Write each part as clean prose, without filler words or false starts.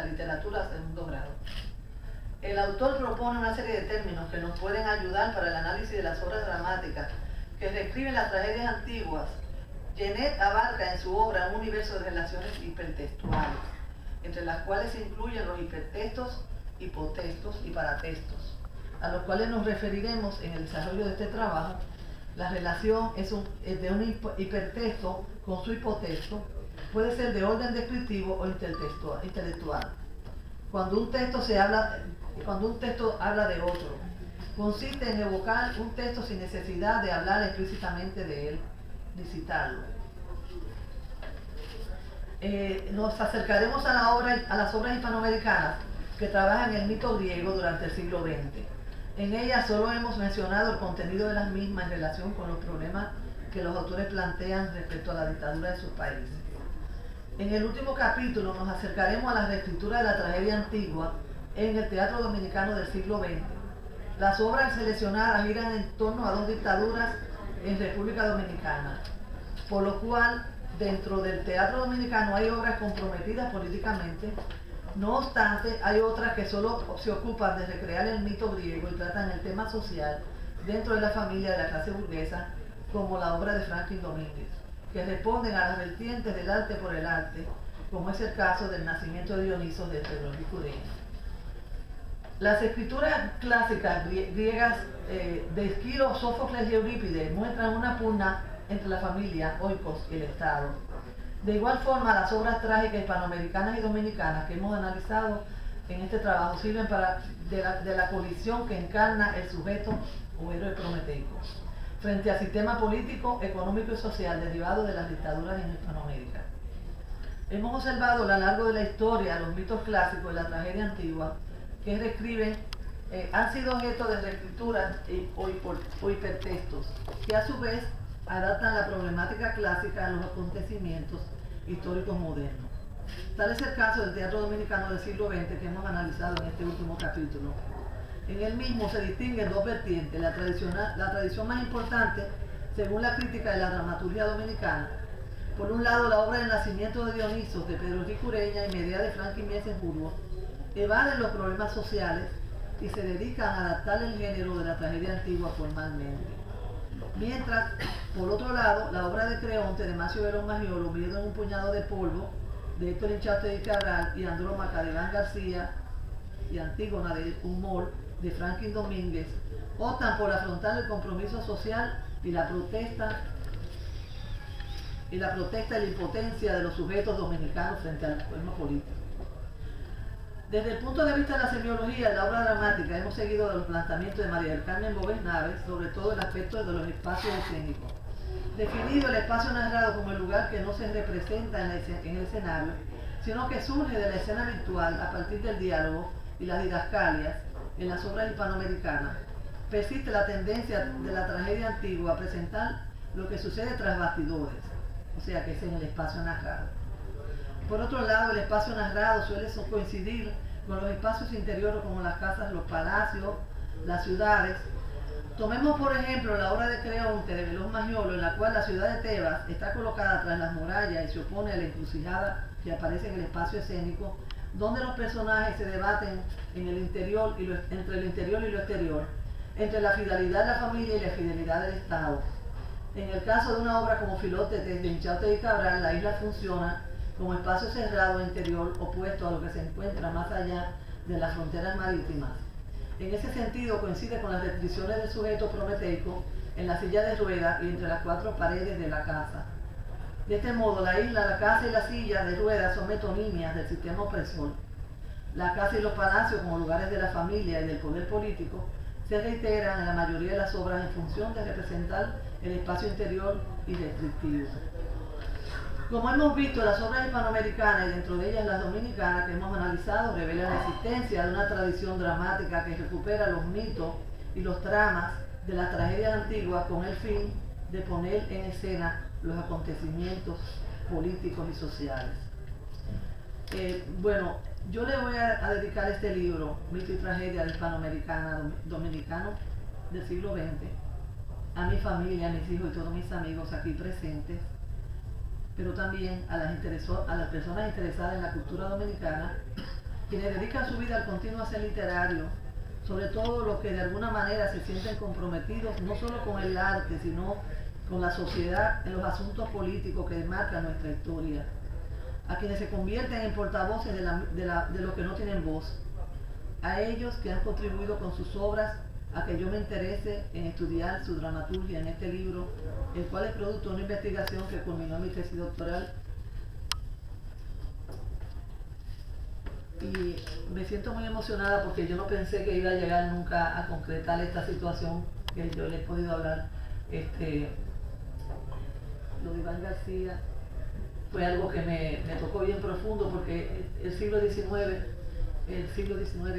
la literatura de segundo grado. El autor propone una serie de términos que nos pueden ayudar para el análisis de las obras dramáticas que reescriben las tragedias antiguas. Genet abarca en su obra un universo de relaciones hipertextuales, entre las cuales se incluyen los hipertextos, hipotextos y paratextos, a los cuales nos referiremos en el desarrollo de este trabajo. La relación es de un hipertexto con su hipotexto, puede ser de orden descriptivo o intelectual. Cuando un texto habla de otro, consiste en evocar un texto sin necesidad de hablar explícitamente de él, ni citarlo. Nos acercaremos a las obras hispanoamericanas que trabajan el mito griego durante el siglo XX. En ellas solo hemos mencionado el contenido de las mismas en relación con los problemas que los autores plantean respecto a la dictadura de sus países. En el último capítulo nos acercaremos a la reescritura de la tragedia antigua en el teatro dominicano del siglo XX. Las obras seleccionadas giran en torno a dos dictaduras en República Dominicana, por lo cual dentro del teatro dominicano hay obras comprometidas políticamente. No obstante, hay otras que solo se ocupan de recrear el mito griego y tratan el tema social dentro de la familia de la clase burguesa, como la obra de Franklin Domínguez, que responden a las vertientes del arte por el arte, como es el caso del nacimiento de Dioniso de Pedro Enrique Ureña. Las escrituras clásicas griegas de Esquilo, Sófocles y Eurípides muestran una pugna entre la familia, oikos, y el Estado. De igual forma, las obras trágicas hispanoamericanas y dominicanas que hemos analizado en este trabajo sirven de la colisión que encarna el sujeto o héroe prometeico frente al sistema político, económico y social derivado de las dictaduras en Hispanoamérica. Hemos observado a lo largo de la historia los mitos clásicos de la tragedia antigua que reescriben, han sido objeto de reescrituras o hipertextos, que a su vez adaptan la problemática clásica a los acontecimientos históricos modernos. Tal es el caso del teatro dominicano del siglo XX que hemos analizado en este último capítulo. En el mismo se distinguen dos vertientes: la tradición más importante, según la crítica de la dramaturgia dominicana. Por un lado, la obra del nacimiento de Dioniso de Pedro Enrique Ureña y Medea de Franklin Miesenburgo evaden los problemas sociales y se dedican a adaptar el género de la tragedia antigua formalmente. Mientras, por otro lado, la obra de Creonte de Macio Verón Magiolo, Miedo en un puñado de polvo, de Héctor Inchaustegui y Cabral, y Andrómaca de Iván García, y Antígona de Humor de Franklin Domínguez, optan por afrontar el compromiso social y la protesta y la impotencia de los sujetos dominicanos frente al problema político. Desde el punto de vista de la semiología de la obra dramática, hemos seguido los planteamientos de María del Carmen Bobés Naves, sobre todo el aspecto de los espacios escénicos. Definido el espacio narrado como el lugar que no se representa en el escenario, sino que surge de la escena virtual a partir del diálogo y las didascalias en las obras hispanoamericanas, persiste la tendencia de la tragedia antigua a presentar lo que sucede tras bastidores, o sea que es en el espacio narrado. Por otro lado, el espacio narrado suele coincidir con los espacios interiores como las casas, los palacios, las ciudades. Tomemos por ejemplo la obra de Creonte de Veloz Magiolo, en la cual la ciudad de Tebas está colocada tras las murallas y se opone a la encrucijada que aparece en el espacio escénico, donde los personajes se debaten entre el interior y lo exterior, entre la fidelidad de la familia y la fidelidad del Estado. En el caso de una obra como Filótetes de Inchaustegui y Cabral, la isla funciona como espacio cerrado interior opuesto a lo que se encuentra más allá de las fronteras marítimas. En ese sentido coincide con las descripciones del sujeto prometeico en la silla de ruedas y entre las cuatro paredes de la casa. De este modo, la isla, la casa y la silla de ruedas son metonimias del sistema opresor. La casa y los palacios, como lugares de la familia y del poder político, se reiteran en la mayoría de las obras en función de representar el espacio interior y restrictivo. Como hemos visto, las obras hispanoamericanas y dentro de ellas las dominicanas que hemos analizado revelan la existencia de una tradición dramática que recupera los mitos y los tramas de las tragedias antiguas con el fin de poner en escena los acontecimientos políticos y sociales. Bueno, yo le voy a dedicar este libro, Mito y Tragedia hispanoamericana dominicano del siglo XX, a mi familia, a mis hijos y todos mis amigos aquí presentes, pero también a las personas interesadas en la cultura dominicana quienes dedican su vida al continuo hacer literario, sobre todo los que de alguna manera se sienten comprometidos no solo con el arte, sino con la sociedad en los asuntos políticos que marcan nuestra historia, a quienes se convierten en portavoces de los que no tienen voz, a ellos que han contribuido con sus obras a que yo me interese en estudiar su dramaturgia en este libro, el cual es producto de una investigación que culminó en mi tesis doctoral. Y me siento muy emocionada porque yo no pensé que iba a llegar nunca a concretar esta situación que yo les he podido hablar. Lo de Iván García fue algo que me tocó bien profundo porque el siglo XIX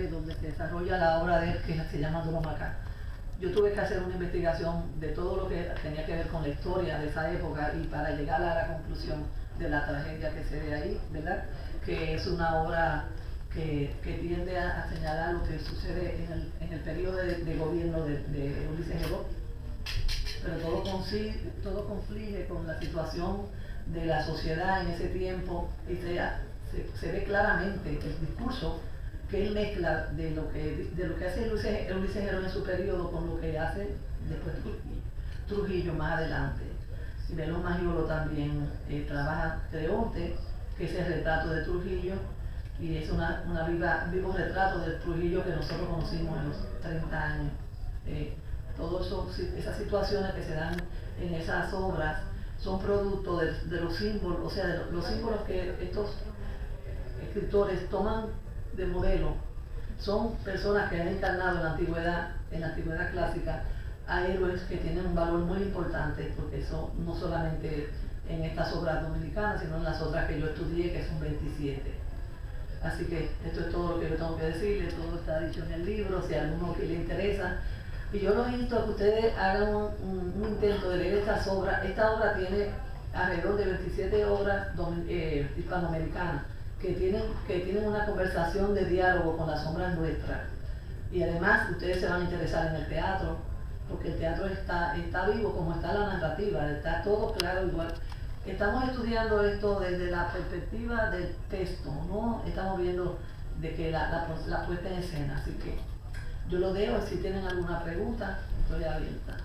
donde se desarrolla la obra de él, que se llama Duromacá. Yo tuve que hacer una investigación de todo lo que tenía que ver con la historia de esa época y para llegar a la conclusión de la tragedia que se ve ahí, ¿verdad? Que es una obra que tiende a señalar lo que sucede en el periodo de gobierno de Ulises Nebot, pero todo conflige con la situación de la sociedad en ese tiempo y se ve claramente el discurso que él mezcla de lo que hace Ulises Herón en su periodo con lo que hace después Trujillo más adelante. Sibelo Magiolo también trabaja Creonte, que es el retrato de Trujillo, y es un vivo retrato del Trujillo que nosotros conocimos en los 30 años. Todas esas situaciones que se dan en esas obras son producto de los símbolos, o sea, de los símbolos que estos escritores toman de modelo. Son personas que han encarnado en la antigüedad clásica, a héroes que tienen un valor muy importante, porque son no solamente en estas obras dominicanas, sino en las otras que yo estudié, que son 27. Así que esto es todo lo que yo tengo que decirles, todo está dicho en el libro, si a alguno que le interesa. Y yo los invito a que ustedes hagan un intento de leer estas obras. Esta obra tiene alrededor de 27 obras hispanoamericanas que tienen una conversación de diálogo con las sombras nuestras. Y además ustedes se van a interesar en el teatro, porque el teatro está vivo como está la narrativa, está todo claro igual. Estamos estudiando esto desde la perspectiva del texto, no estamos viendo de que la puesta en escena, así que yo lo dejo. Si tienen alguna pregunta, estoy abierta.